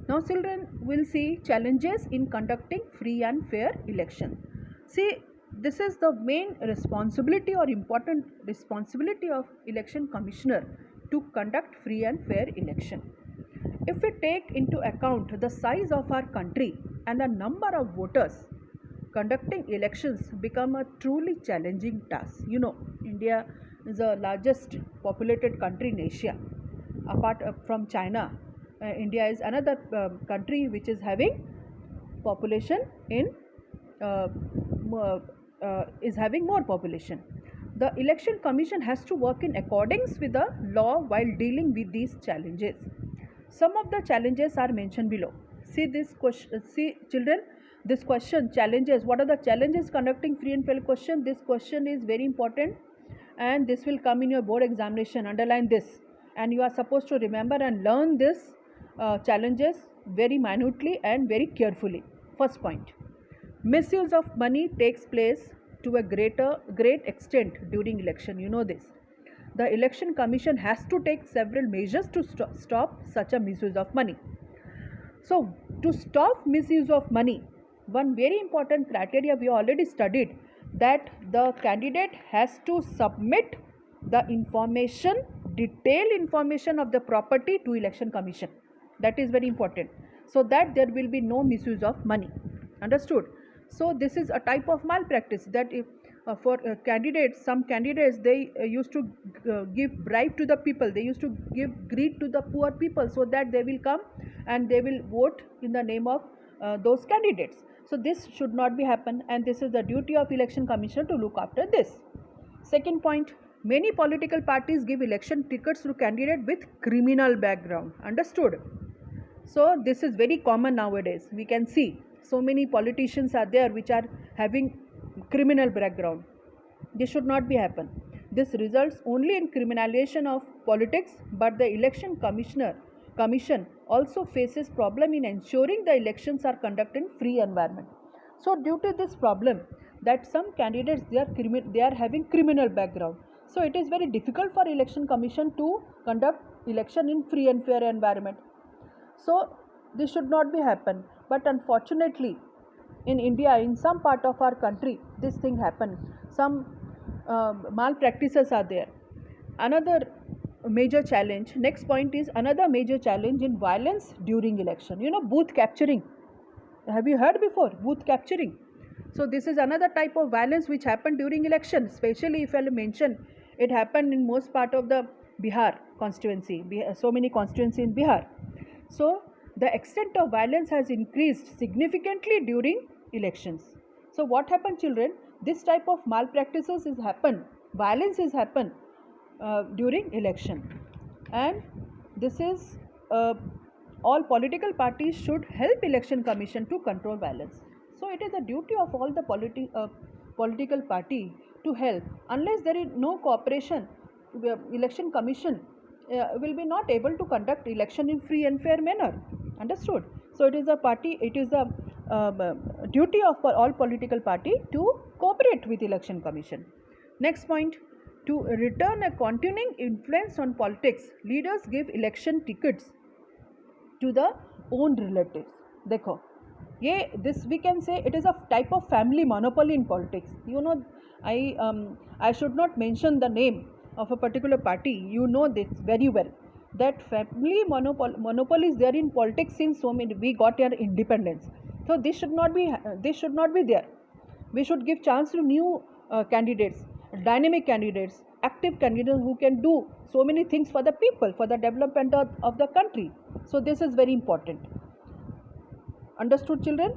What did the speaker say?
Now children will see challenges in conducting free and fair election. See, this is the main responsibility or important responsibility of election commissioner to conduct free and fair election. If we take into account the size of our country and the number of voters, conducting elections become a truly challenging task. You know, India is the largest populated country in Asia. Apart from China, India is another country which is having population in uh, is having more population. The election commission has to work in accordance with the law while dealing with these challenges. Some of the challenges are mentioned below. See this question. See children, this question challenges. What are the challenges conducting free and fair question? This question is very important, and this will come in your board examination. Underline this, and you are supposed to remember and learn this challenges very minutely and very carefully. First point: misuse of money takes place to a great extent during election. You know this. The election commission has to take several measures to stop such a misuse of money. So, to stop misuse of money, one very important criteria we already studied, that the candidate has to submit the information, detailed information of the property to election commission. That is very important, so that there will be no misuse of money. Understood? So this is a type of malpractice, that if for candidates, some candidates, they used to give bribe to the people, they used to give greed to the poor people, so that they will come and they will vote in the name of those candidates. So this should not be happen, and this is the duty of election commission to look after this. Second point: many political parties give election tickets to candidate with criminal background. Understood? So this is very common nowadays. We can see so many politicians are there which are having criminal background. This should not be happen. This results only in criminalization of politics, but the election commission also faces problem in ensuring the elections are conducted in free environment. So due to this problem, that some candidates, they are having criminal background, so it is very difficult for election commission to conduct election in free and fair environment. So this should not be happen, but unfortunately in India, in some part of our country, this thing happen. Some malpractices are there. Another major challenge, next point is another major challenge in violence during election. You know, booth capturing. Have you heard before? Booth capturing. So this is another type of violence which happened during election, especially if I'll mention, it happened in most part of the Bihar constituency, so many constituencies in Bihar. So the extent of violence has increased significantly during elections. So what happened, children? This type of malpractices is happen, violence is happen during election, and this is all political parties should help election commission to control violence. So it is a duty of all the political party to help. Unless there is no cooperation, the election commission will be not able to conduct election in free and fair manner. Understood? So it is a duty of all political party to cooperate with election commission. Next point: to return a continuing influence on politics, leaders give election tickets to the own relatives. देखो, ये this we can say it is a type of family monopoly in politics. You know, I should not mention the name of a particular party. You know this very well, that family monopoly is there in politics since so many we got our independence. So this should not be there. We should give chance to new candidates, dynamic candidates, active candidates who can do so many things for the people, for the development of the country. So this is very important. Understood, children?